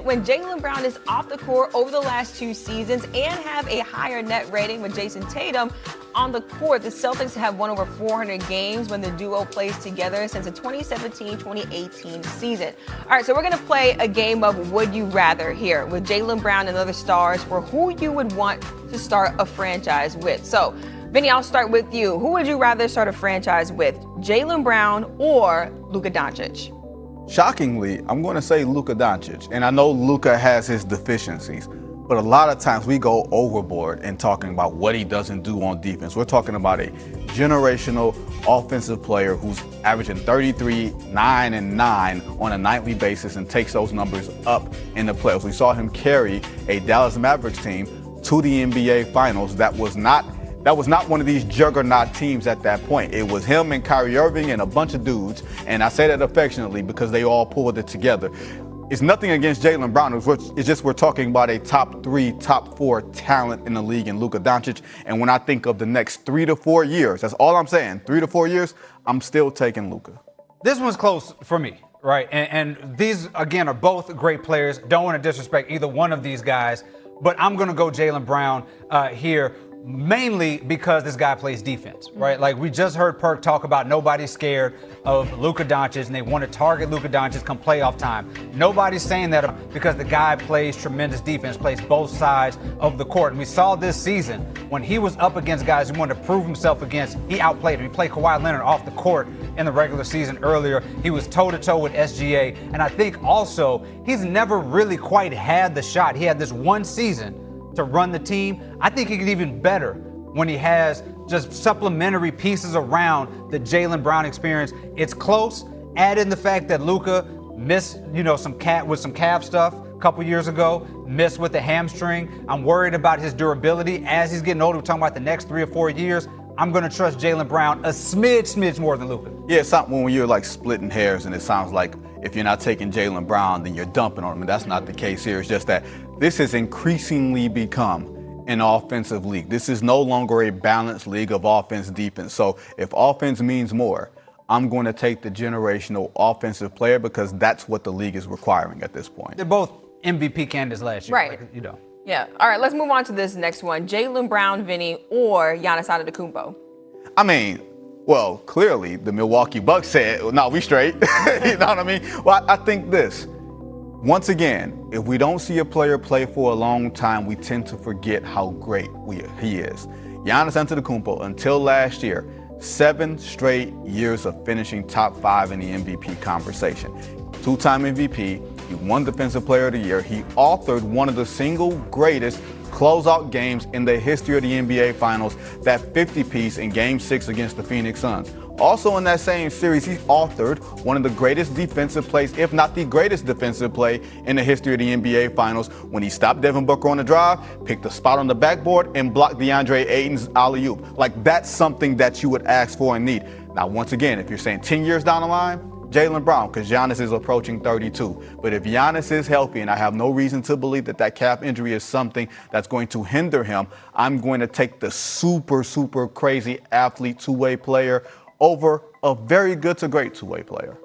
When Jaylen Brown is off the court over the last 2 seasons and have a higher net rating with Jason Tatum on the court, the Celtics have won over 400 games when the duo plays together since the 2017-2018 season. All right, so we're going to play a game of Would You Rather here with Jaylen Brown and other stars for who you would want to start a franchise with. So, Vinny, I'll start with you. Who would you rather start a franchise with, Jaylen Brown or Luka Dončić? Shockingly, I'm going to say Luka Dončić. And I know Luka has his deficiencies, but a lot of times we go overboard in talking about what he doesn't do on defense. We're talking about a generational offensive player who's averaging 33, 9, and 9 on a nightly basis and takes those numbers up in the playoffs. We saw him carry a Dallas Mavericks team to the NBA Finals that was not one of these juggernaut teams at that point. It was him and Kyrie Irving and a bunch of dudes, and I say that affectionately because they all pulled it together. It's nothing against Jaylen Brown. It's just we're talking about a top 3, top 4 talent in the league in Luka Dončić. And when I think of the next 3 to 4 years, that's all I'm saying, 3 to 4 years, I'm still taking Luka. This one's close for me, right? And these, again, are both great players. Don't want to disrespect either one of these guys, but I'm going to go Jaylen Brown here. Mainly because this guy plays defense, right? Like we just heard Perk talk about nobody's scared of Luka Dončić and they want to target Luka Dončić come playoff time. Nobody's saying that because the guy plays tremendous defense, plays both sides of the court. And we saw this season when he was up against guys who wanted to prove himself against, he outplayed him. He played Kawhi Leonard off the court in the regular season earlier. He was toe-to-toe with SGA. And I think also he's never really quite had the shot. He had this one season to run the team. I think he could even better when he has just supplementary pieces around the Jaylen Brown experience. It's close. Add in the fact that Luka missed, some calf stuff a couple years ago, missed with the hamstring. I'm worried about his durability as he's getting older. We're talking about the next 3 or 4 years. I'm going to trust Jaylen Brown a smidge more than Luka. Yeah, it's not when you're like splitting hairs and it sounds like if you're not taking Jaylen Brown, then you're dumping on him. And that's not the case here. It's just that this has increasingly become an offensive league. This is no longer a balanced league of offense, defense. So if offense means more, I'm going to take the generational offensive player because that's what the league is requiring at this point. They're both MVP candidates last year. Right. Yeah. All right, let's move on to this next one. Jaylen Brown, Vinny, or Giannis Antetokounmpo? I mean, well, clearly the Milwaukee Bucks said, no, we straight. You know what I mean? Well, I think this. Once again, if we don't see a player play for a long time, we tend to forget how great he is. Giannis Antetokounmpo, until last year, 7 straight years of finishing top 5 in the MVP conversation. 2-time MVP. He won Defensive Player of the Year. He authored one of the single greatest closeout games in the history of the NBA Finals, that 50-piece in Game 6 against the Phoenix Suns. Also in that same series, he authored one of the greatest defensive plays, if not the greatest defensive play in the history of the NBA Finals, when he stopped Devin Booker on the drive, picked a spot on the backboard, and blocked DeAndre Ayton's alley-oop. Like, that's something that you would ask for and need. Now, once again, if you're saying 10 years down the line, Jaylen Brown, because Giannis is approaching 32. But if Giannis is healthy, and I have no reason to believe that calf injury is something that's going to hinder him, I'm going to take the super crazy athlete two-way player over a very good to great two-way player.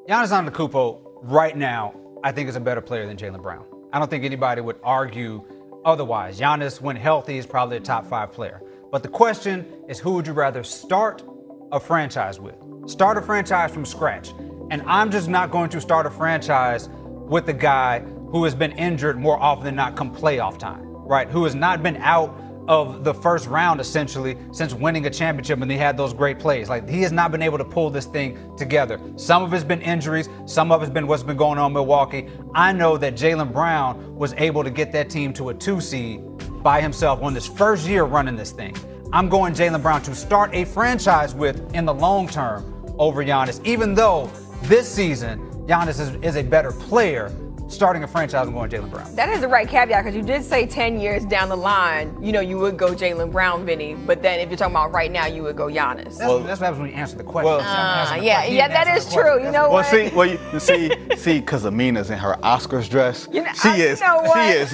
Giannis Antetokounmpo right now, I think is a better player than Jaylen Brown. I don't think anybody would argue otherwise. Giannis, when healthy, is probably a top 5 player. But the question is, who would you rather start a franchise with? Start a franchise from scratch. And I'm just not going to start a franchise with a guy who has been injured more often than not come playoff time, right? Who has not been out of the first round, essentially, since winning a championship when they had those great plays. Like, he has not been able to pull this thing together. Some of it's been injuries. Some of it's been what's been going on in Milwaukee. I know that Jaylen Brown was able to get that team to a 2 seed by himself on this first year running this thing. I'm going Jaylen Brown to start a franchise with in the long term over Giannis, even though this season Giannis is a better player. Starting a franchise, I'm going Jaylen Brown. That is the right caveat, because you did say 10 years down the line, you would go Jaylen Brown, Vinny. But then if you're talking about right now, you would go Giannis. That's what happens when you answer the question. Yeah, that is true. You know what? See, because Amina's in her Oscars dress,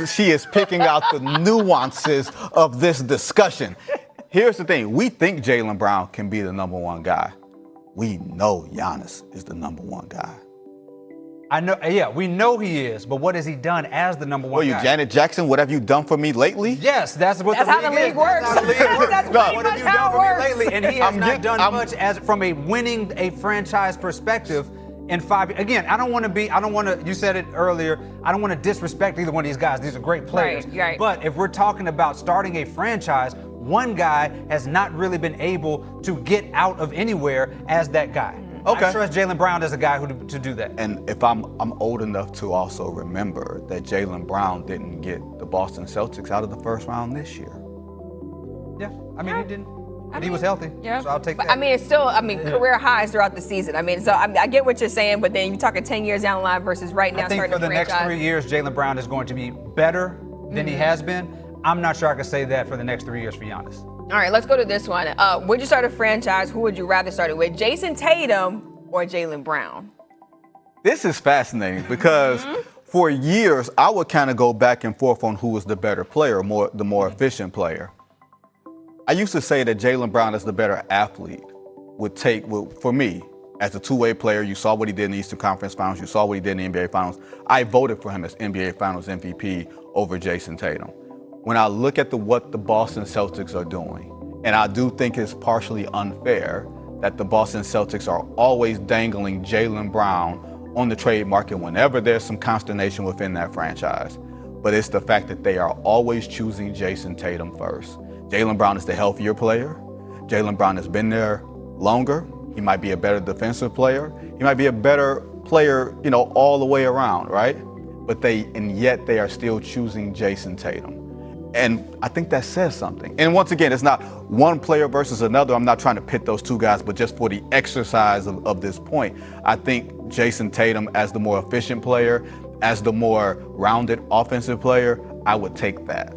she is picking out the nuances of this discussion. Here's the thing: we think Jaylen Brown can be the number 1 guy. We know Giannis is the number 1 guy. I know, yeah, we know he is, but what has he done as the number one What are you, guy? Janet Jackson? What have you done for me lately? Yes, that's what That's the how the league is. works. That's how the league works. That's pretty What much have you how done it for me works. lately? And he has not done much I'm- from a winning a franchise perspective in 5 years. Again, I don't want to, you said it earlier, I don't want to disrespect either one of these guys. These are great players. Right. But if we're talking about starting a franchise, one guy has not really been able to get out of anywhere as that guy. Okay. I trust Jaylen Brown as a guy to do that. And if I'm old enough to also remember that Jaylen Brown didn't get the Boston Celtics out of the first round this year. Yeah, I mean, he didn't. But he mean, was healthy, Yeah. so I'll take But, that. I mean, it's still, career highs throughout the season. So I get what you're saying, but then you're talking 10 years down the line versus right now I think starting for the a next franchise. 3 years, Jaylen Brown is going to be better than he has been. I'm not sure I can say that for the next 3 years for Giannis. All right, let's go to this one. Would you start a franchise? Who would you rather start it with, Jason Tatum or Jaylen Brown? This is fascinating because for years I would kind of go back and forth on who was the better player, the more efficient player. I used to say that Jaylen Brown as the better athlete for me, as a two-way player, you saw what he did in the Eastern Conference Finals, you saw what he did in the NBA Finals. I voted for him as NBA Finals MVP over Jason Tatum. When I look at what the Boston Celtics are doing, and I do think it's partially unfair that the Boston Celtics are always dangling Jaylen Brown on the trade market whenever there's some consternation within that franchise. But it's the fact that they are always choosing Jason Tatum first. Jaylen Brown is the healthier player. Jaylen Brown has been there longer. He might be a better defensive player. He might be a better player, all the way around, right? And yet they are still choosing Jason Tatum. And I think that says something. And once again, it's not one player versus another. I'm not trying to pit those two guys, but just for the exercise of this point, I think Jason Tatum as the more efficient player, as the more rounded offensive player, I would take that.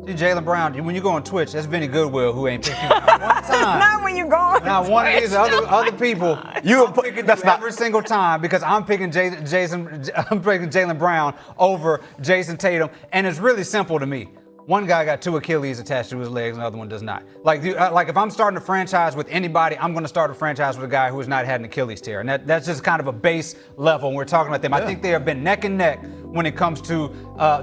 See, Jaylen Brown, when you go on Twitch, that's Vinny Goodwill who ain't picking you not one time. Not when you go on Now, one of these other people, I'm picking that's you not- every single time because I'm picking Jaylen Brown over Jason Tatum, and it's really simple to me. One guy got 2 Achilles attached to his legs, and the other one does not. Like if I'm starting a franchise with anybody, I'm going to start a franchise with a guy who has not had an Achilles tear, and that's just kind of a base level when we're talking about them. Yeah. I think they have been neck and neck when it comes to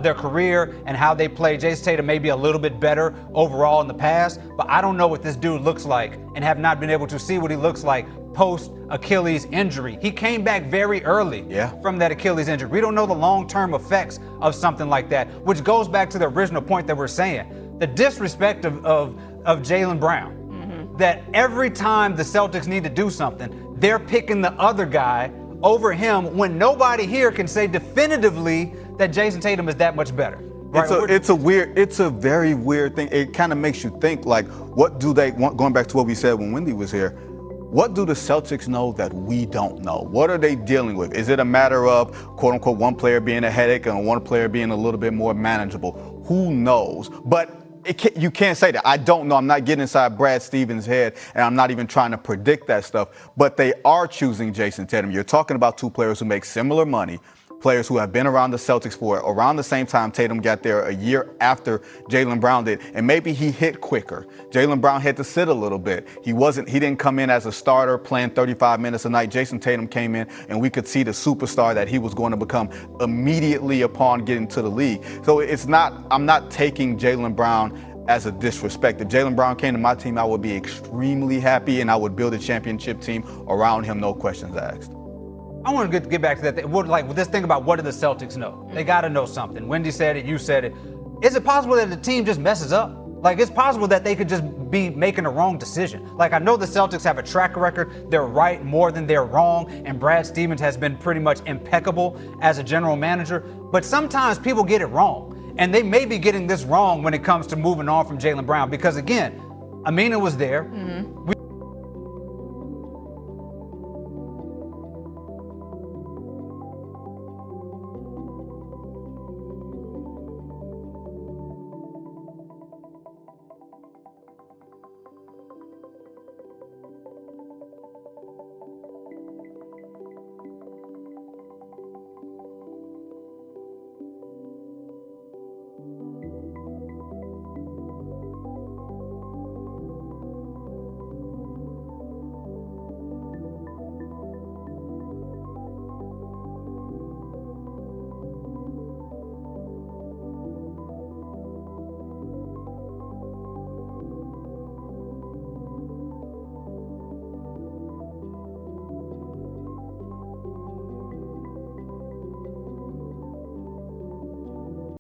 their career and how they play. Jason Tatum may be a little bit better overall in the past, but I don't know what this dude looks like and have not been able to see what he looks like post-Achilles injury. He came back very early from that Achilles injury. We don't know the long-term effects of something like that, which goes back to the original point that we're saying. The disrespect of Jaylen Brown. That every time the Celtics need to do something, they're picking the other guy over him when nobody here can say definitively that Jason Tatum is that much better. Right? It's a very weird thing. It kind of makes you think, like, what do they want, going back to what we said when Wendy was here, what do the Celtics know that we don't know? What are they dealing with? Is it a matter of, quote unquote, one player being a headache and one player being a little bit more manageable? Who knows? But you can't say that. I don't know. I'm not getting inside Brad Stevens' head, and I'm not even trying to predict that stuff. But they are choosing Jason Tatum. You're talking about two players who make similar money, players who have been around the Celtics for around the same time Tatum got there, a year after Jaylen Brown did. And maybe he hit quicker. Jaylen Brown had to sit a little bit. He didn't come in as a starter playing 35 minutes a night. Jason Tatum came in and we could see the superstar that he was going to become immediately upon getting to the league. So I'm not taking Jaylen Brown as a disrespect. If Jaylen Brown came to my team, I would be extremely happy and I would build a championship team around him, no questions asked. I want to get back to that. Like this thing about what do the Celtics know? They got to know something. Wendy said it. You said it. Is it possible that the team just messes up? Like it's possible that they could just be making a wrong decision. Like I know the Celtics have a track record. They're right more than they're wrong. And Brad Stevens has been pretty much impeccable as a general manager. But sometimes people get it wrong. And they may be getting this wrong when it comes to moving on from Jaylen Brown. Because again, Amina was there.